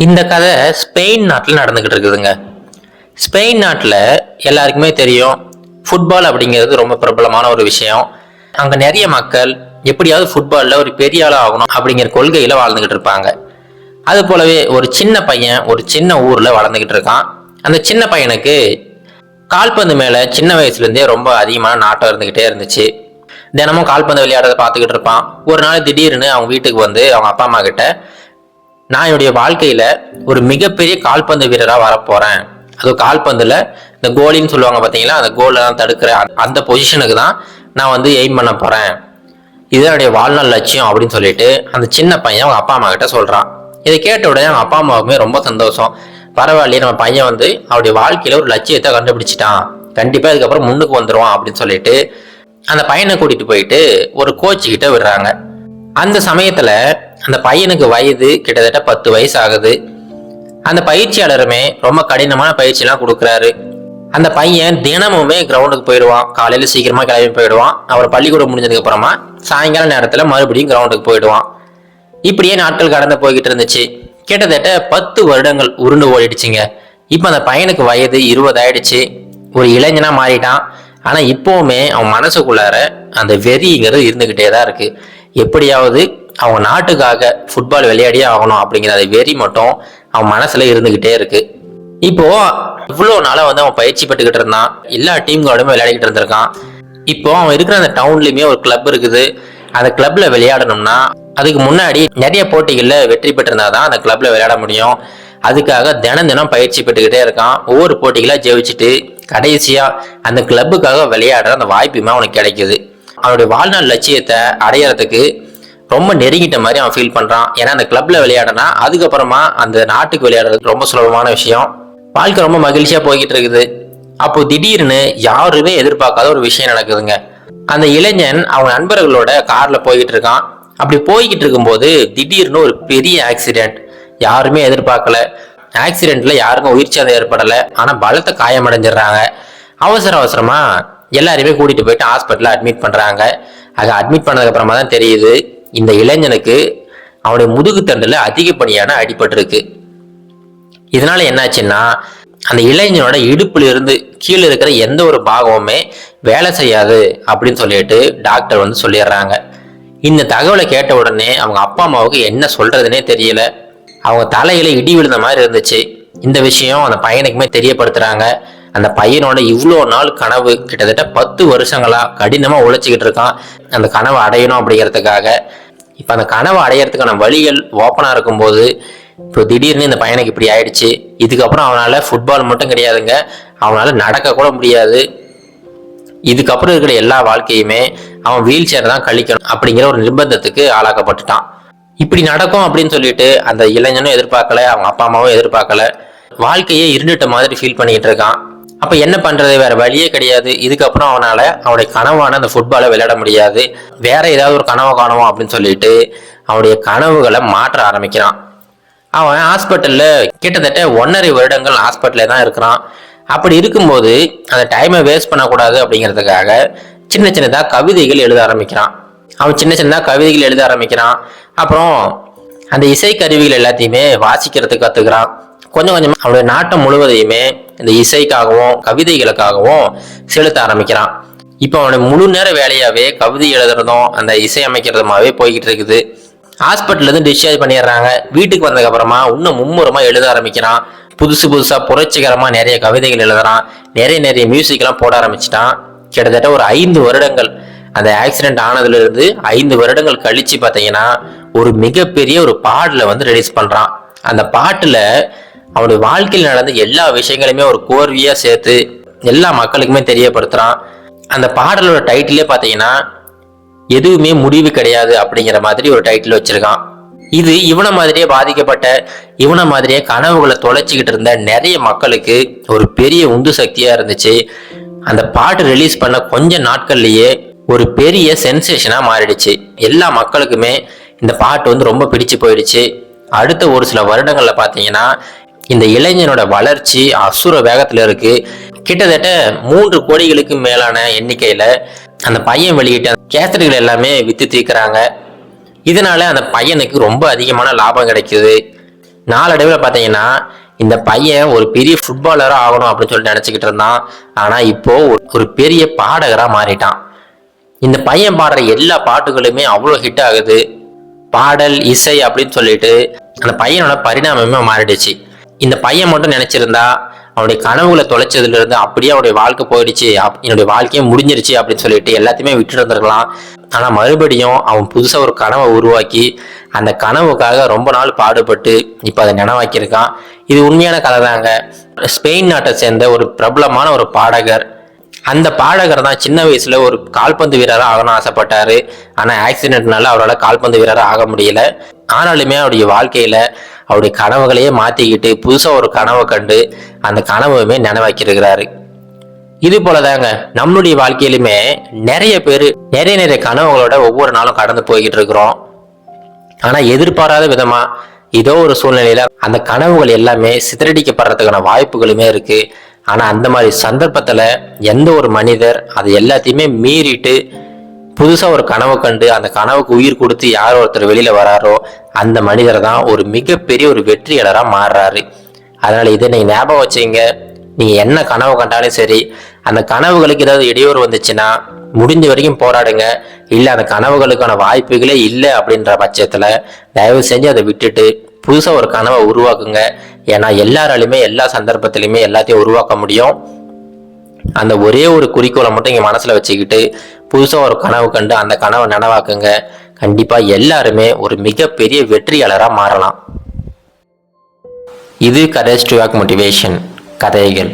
இந்த கதை ஸ்பெயின் நாட்டில் நடந்துகிட்டு இருக்குதுங்க. ஸ்பெயின் நாட்டில் எல்லாருக்குமே தெரியும், ஃபுட்பால் அப்படிங்கிறது ரொம்ப பிரபலமான ஒரு விஷயம். அங்கே நிறைய மக்கள் எப்படியாவது ஃபுட்பாலில் ஒரு பெரிய ஆளாக ஆகணும் அப்படிங்கிற கொள்கையில் வாழ்ந்துக்கிட்டு இருப்பாங்க. அது போலவே ஒரு சின்ன பையன் ஒரு சின்ன ஊரில் வளர்ந்துக்கிட்டு இருக்கான். அந்த சின்ன பையனுக்கு கால்பந்து மேலே சின்ன வயசுலேருந்தே ரொம்ப அதிகமான நாட்டம் இருந்துக்கிட்டே இருந்துச்சு. தினமும் கால்பந்து விளையாடுறதை பார்த்துக்கிட்டு இருப்பான். ஒரு நாள் திடீர்னு அவங்க வீட்டுக்கு வந்து அவங்க அப்பா அம்மா கிட்ட, நான் என்னுடைய வாழ்க்கையில ஒரு மிகப்பெரிய கால்பந்து வீரராக வரப்போறேன், அது கால்பந்துல இந்த கோலின்னு சொல்லுவாங்க பார்த்தீங்களா, அந்த கோலெல்லாம் தடுக்கிற அந்த பொசிஷனுக்கு தான் நான் வந்து எய்ம் பண்ண போறேன், இதுதான் என்னுடைய வாழ்நாள் லட்சியம் அப்படின்னு சொல்லிட்டு அந்த சின்ன பையன் அவங்க அப்பா அம்மா கிட்ட சொல்றான். இதை கேட்ட உடனே அவங்க அப்பா அம்மாவுக்குமே ரொம்ப சந்தோஷம். பரவாயில்லையே, நம்ம பையன் வந்து அவருடைய வாழ்க்கையில ஒரு லட்சியத்தை கண்டுபிடிச்சிட்டான், கண்டிப்பா இதுக்கப்புறம் முன்னுக்கு வந்துருவான் அப்படின்னு சொல்லிட்டு அந்த பையனை கூட்டிட்டு போயிட்டு ஒரு கோச் கிட்ட விடுறாங்க. அந்த சமயத்துல அந்த பையனுக்கு வயது கிட்டத்தட்ட 10 வயசு ஆகுது. அந்த பயிற்சியாளருமே ரொம்ப கடினமான பயிற்சியெல்லாம் கொடுக்குறாரு. அந்த பையன் தினமுமே கிரவுண்டுக்கு போயிடுவான். காலையில சீக்கிரமா கிளம்பி போயிடுவான். அவர் பள்ளிக்கூடம் முடிஞ்சதுக்கு அப்புறமா சாயங்கால நேரத்துல மறுபடியும் கிரவுண்டுக்கு போயிடுவான். இப்படியே நாட்கள் கடந்து போய்கிட்டு இருந்துச்சு. கிட்டத்தட்ட 10 வருடங்கள் உருண்டு ஓடிடுச்சுங்க. இப்ப அந்த பையனுக்கு வயது 20 ஆயிடுச்சு. ஒரு இளைஞனா மாறிட்டான். ஆனா இப்பவுமே அவன் மனசுக்குள்ளார அந்த வெறிங்கிறது இருந்துகிட்டே தான் இருக்கு. எப்படியாவது அவங்க நாட்டுக்காக ஃபுட்பால் விளையாடியே ஆகணும் அப்படிங்கிற அந்த வெறி மட்டும் அவன் மனசுல இருந்துகிட்டே இருக்கு. இப்போ இவ்வளவு நாளா வந்து அவன் பயிற்சி பெற்றுக்கிட்டு இருந்தான். எல்லா டீம்களோடமே விளையாடிக்கிட்டு இருந்திருக்கான். இப்போ அவன் இருக்கிற அந்த டவுன்லயுமே ஒரு கிளப் இருக்குது. அந்த கிளப்ல விளையாடணும்னா அதுக்கு முன்னாடி நிறைய போட்டிகள்ல வெற்றி பெற்றிருந்தாதான் அந்த கிளப்ல விளையாட முடியும். அதுக்காக தினம் தினம் பயிற்சி பெற்றுக்கிட்டே இருக்கான். ஒவ்வொரு போட்டிகளா ஜெயிச்சுட்டு கடைசியா அந்த கிளப்புக்காக விளையாடுற அந்த வாய்ப்புமே அவனுக்கு கிடைக்குது. அவனுடைய வாழ்நாள் லட்சியத்தை அடையறதுக்கு ரொம்ப நெருங்கிட்ட மாதிரி அவன் ஃபீல் பண்றான். ஏன்னா அந்த கிளப்ல விளையாடனா அதுக்கப்புறமா அந்த நாட்டுக்கு விளையாடுறது ரொம்ப சுலபமான விஷயம். வாழ்க்கை ரொம்ப மகிழ்ச்சியா போய்கிட்டு இருக்குது. அப்போ திடீர்னு யாருமே எதிர்பார்க்காத ஒரு விஷயம் நடக்குதுங்க. அந்த இளைஞன் அவங்க நண்பர்களோட கார்ல போய்கிட்டு இருக்கான். அப்படி போய்கிட்டு இருக்கும்போது திடீர்னு ஒரு பெரிய ஆக்சிடென்ட். யாருமே எதிர்பார்க்கல. ஆக்சிடென்ட்ல யாருக்கும் உயிர் சேதம் ஏற்படல, ஆனா பலத்த காயமடைஞ்சிடறாங்க. அவசர அவசரமா எல்லாருமே கூட்டிட்டு போயிட்டு ஹாஸ்பிட்டல்ல அட்மிட் பண்றாங்க. அங்க அட்மிட் பண்ணதுக்கு அப்புறமா தான் தெரியுது, இந்த இளைஞனுக்கு அவனுடைய முதுகு தண்டுல அதிகப்படியான அடிபட்டு இருக்கு. இதனால என்னாச்சுன்னா அந்த இளைஞனோட இடுப்புல இருந்து கீழே இருக்கிற எந்த ஒரு பாகமுமே வேலை செய்யாது அப்படின்னு சொல்லிட்டு டாக்டர் வந்து சொல்லிடுறாங்க. இந்த தகவலை கேட்ட உடனே அவங்க அப்பா அம்மாவுக்கு என்ன சொல்றதுன்னே தெரியல. அவங்க தலையில இடி விழுந்த மாதிரி இருந்துச்சு. இந்த விஷயம் அந்த பையனுக்குமே தெரியப்படுத்துறாங்க. அந்த பையனோட இவ்வளோ நாள் கனவு, கிட்டத்தட்ட 10 வருஷங்களா கடினமா உழைச்சிக்கிட்டு இருக்கான் அந்த கனவை அடையணும் அப்படிங்கிறதுக்காக. இப்ப அந்த கனவை அடையறதுக்கான வழிகள் ஓப்பனா இருக்கும்போது இப்போ திடீர்னு இந்த பையனுக்கு இப்படி ஆயிடுச்சு. இதுக்கப்புறம் அவனால ஃபுட்பால் மட்டும் கிடையாதுங்க, அவனால நடக்க கூட முடியாது. இதுக்கப்புறம் இருக்கிற எல்லா வாழ்க்கையுமே அவன் வீல் சேர் தான் கழிக்கணும் அப்படிங்கிற ஒரு நிர்பந்தத்துக்கு ஆளாக்கப்பட்டுட்டான். இப்படி நடக்கும் அப்படின்னு சொல்லிட்டு அந்த இளைஞனும் எதிர்பார்க்கல, அவங்க அப்பா அம்மாவும் எதிர்பார்க்கல. வாழ்க்கையே இருந்துட்ட மாதிரி ஃபீல் பண்ணிக்கிட்டு இருக்கான். அப்ப என்ன பண்றது, வேற வழியே கிடையாது. இதுக்கப்புறம் அவனால அவனுடைய கனவான அந்த ஃபுட்பாலை விளையாட முடியாது. வேற ஏதாவது ஒரு கனவை காணுவோம் அப்படின்னு சொல்லிட்டு அவனுடைய கனவுகளை மாற்ற ஆரம்பிக்கிறான். அவன் ஹாஸ்பிட்டல்ல கிட்டத்தட்ட 1.5 வருடங்கள் ஹாஸ்பிட்டல்ல தான் இருக்கிறான். அப்படி இருக்கும்போது அந்த டைமை வேஸ்ட் பண்ணக்கூடாது அப்படிங்கிறதுக்காக சின்ன சின்னதா கவிதைகள் எழுத ஆரம்பிக்கிறான். அவன் சின்ன சின்னதா கவிதைகள் எழுத ஆரம்பிக்கிறான். அப்புறம் அந்த இசை கருவிகள் எல்லாத்தையுமே வாசிக்கிறதுக்கு கத்துக்கிறான். கொஞ்சம் கொஞ்சமா அவனுடைய நாட்டம் முழுவதையுமே இந்த இசைக்காகவும் கவிதைகளுக்காகவும் செலுத்த ஆரம்பிக்கிறான். இப்போ அவனுடைய முழு நேர வேலையாவே கவிதை எழுதுறதும் அந்த இசை அமைக்கிறதுமாவே போய்கிட்டு இருக்குது. ஹாஸ்பிட்டல்ல இருந்து டிஸ்சார்ஜ் பண்ணிடுறாங்க. வீட்டுக்கு வந்ததுக்கு அப்புறமா இன்னும் மும்முரமா எழுத ஆரம்பிக்கிறான். புதுசா புரட்சிகரமா நிறைய கவிதைகள் எழுதுறான். நிறைய மியூசிக் எல்லாம் போட ஆரம்பிச்சிட்டான். கிட்டத்தட்ட ஒரு 5 வருடங்கள், அந்த ஆக்சிடென்ட் ஆனதுல இருந்து 5 வருடங்கள் கழிச்சு பாத்தீங்கன்னா ஒரு மிகப்பெரிய ஒரு பாடலை வந்து ரிலீஸ் பண்றான். அந்த பாட்டுல அவனுடைய வாழ்க்கையில் நடந்த எல்லா விஷயங்களுமே ஒரு கோர்வையா சேர்த்து எல்லா மக்களுக்குமே தெரியப்படுத்துறான். அந்த பாடலோட டைட்டிலே பாத்தீங்கன்னா எதுவுமே முடிவு கிடையாது அப்படிங்கிற மாதிரி ஒரு டைட்டில் வச்சிருக்கான். இது இவனை மாதிரியே பாதிக்கப்பட்ட, இவனை மாதிரியே கனவுகளை தொலைச்சிக்கிட்டு இருந்த நிறைய மக்களுக்கு ஒரு பெரிய உந்து சக்தியா இருந்துச்சு. அந்த பாட்டு ரிலீஸ் பண்ண கொஞ்ச நாட்கள்லயே ஒரு பெரிய சென்சேஷனா மாறிடுச்சு. எல்லா மக்களுக்குமே இந்த பாட்டு வந்து ரொம்ப பிடிச்சு போயிடுச்சு. அடுத்த ஒரு சில வருடங்கள்ல பாத்தீங்கன்னா இந்த இளைஞனோட வளர்ச்சி அசுர வேகத்துல இருக்கு. கிட்டத்தட்ட 3 கோடிகளுக்கு மேலான எண்ணிக்கையில அந்த பையன் வெளியிட்ட கேசட்டுகள் எல்லாமே வித்து தீர்க்கிறாங்க. இதனால அந்த பையனுக்கு ரொம்ப அதிகமான லாபம் கிடைக்குது. நாளடைவில் பார்த்தீங்கன்னா இந்த பையன் ஒரு பெரிய ஃபுட்பாலராக ஆகணும் அப்படின்னு சொல்லிட்டு நினச்சிக்கிட்டு இருந்தான். ஆனால் இப்போ ஒரு பெரிய பாடகராக மாறிட்டான். இந்த பையன் பாடுற எல்லா பாட்டுகளுமே அவ்வளோ ஹிட் ஆகுது. பாடல் இசை அப்படின்னு சொல்லிட்டு அந்த பையனோட பரிணாமமே மாறிடுச்சு. இந்த பையன் மட்டும் நினைச்சிருந்தா அவனுடைய கனவுகளை தொலைச்சதுல இருந்து அப்படியே அவனுடைய வாழ்க்கை போயிடுச்சு, என்னுடைய வாழ்க்கையே முடிஞ்சிருச்சு அப்படின்னு சொல்லிட்டு எல்லாத்தையுமே விட்டு இருந்திருக்கலாம். ஆனா மறுபடியும் அவன் புதுசா ஒரு கனவை உருவாக்கி அந்த கனவுக்காக ரொம்ப நாள் பாடுபட்டு இப்ப அதை நினைவாக்கியிருக்கான். இது உண்மையான கதை தாங்க. ஸ்பெயின் நாட்டை சேர்ந்த ஒரு பிரபலமான ஒரு பாடகர். அந்த பாடகர் தான் சின்ன வயசுல ஒரு கால்பந்து வீரராக ஆகணும்னு ஆசைப்பட்டாரு. ஆனா ஆக்சிடென்ட்னால அவரால் கால்பந்து வீரராக ஆக முடியல. ஆனாலுமே அவருடைய வாழ்க்கையில அவருடைய கனவுகளையே மாத்திக்கிட்டு புதுசா ஒரு கனவை கண்டு அந்த கனவுமே நினைவாக்கியிருக்கிறாரு. இது போலதாங்க நம்மளுடைய வாழ்க்கையிலுமே நிறைய பேர் நிறைய கனவுகளோட ஒவ்வொரு நாளும் கடந்து போய்கிட்டு இருக்கிறோம். ஆனா எதிர்பாராத விதமா ஏதோ ஒரு சூழ்நிலையில அந்த கனவுகள் எல்லாமே சிதறடிக்கப்படுறதுக்கான வாய்ப்புகளுமே இருக்கு. ஆனா அந்த மாதிரி சந்தர்ப்பத்துல எந்த ஒரு மனிதர் அது எல்லாத்தையுமே மீறிட்டு புதுசா ஒரு கனவு கண்டு அந்த கனவுக்கு உயிர் கொடுத்து யார் ஒருத்தர் வெளியில வராரோ அந்த மனிதர் தான் ஒரு மிகப்பெரிய ஒரு வெற்றியாளரா மாறுறாரு. அதனால இதை நீங்க ஞாபகம் வச்சுங்க. நீங்க என்ன கனவு கண்டாலும் சரி, அந்த கனவுகளுக்கு ஏதாவது இடையூறு வந்துச்சுன்னா முடிஞ்ச வரைக்கும் போராடுங்க. இல்ல அந்த கனவுகளுக்கான வாய்ப்புகளே இல்லை அப்படின்ற பட்சத்துல தயவு செஞ்சு அதை விட்டுட்டு புதுசா ஒரு கனவை உருவாக்குங்க. ஏன்னா எல்லாராலுமே எல்லா சந்தர்ப்பத்திலையுமே எல்லாத்தையும் உருவாக்க முடியும். அந்த ஒரே ஒரு குறிக்கோளை மட்டும் இங்க மனசுல வச்சுக்கிட்டு புதுசா ஒரு கனவு கண்டு அந்த கனவை நனவாக்குங்க. கண்டிப்பா எல்லாருமே ஒரு மிகப்பெரிய வெற்றியாளரா மாறலாம். இது கரேஜ் டு ஆக்ட் மோட்டிவேஷன் கதைகள்.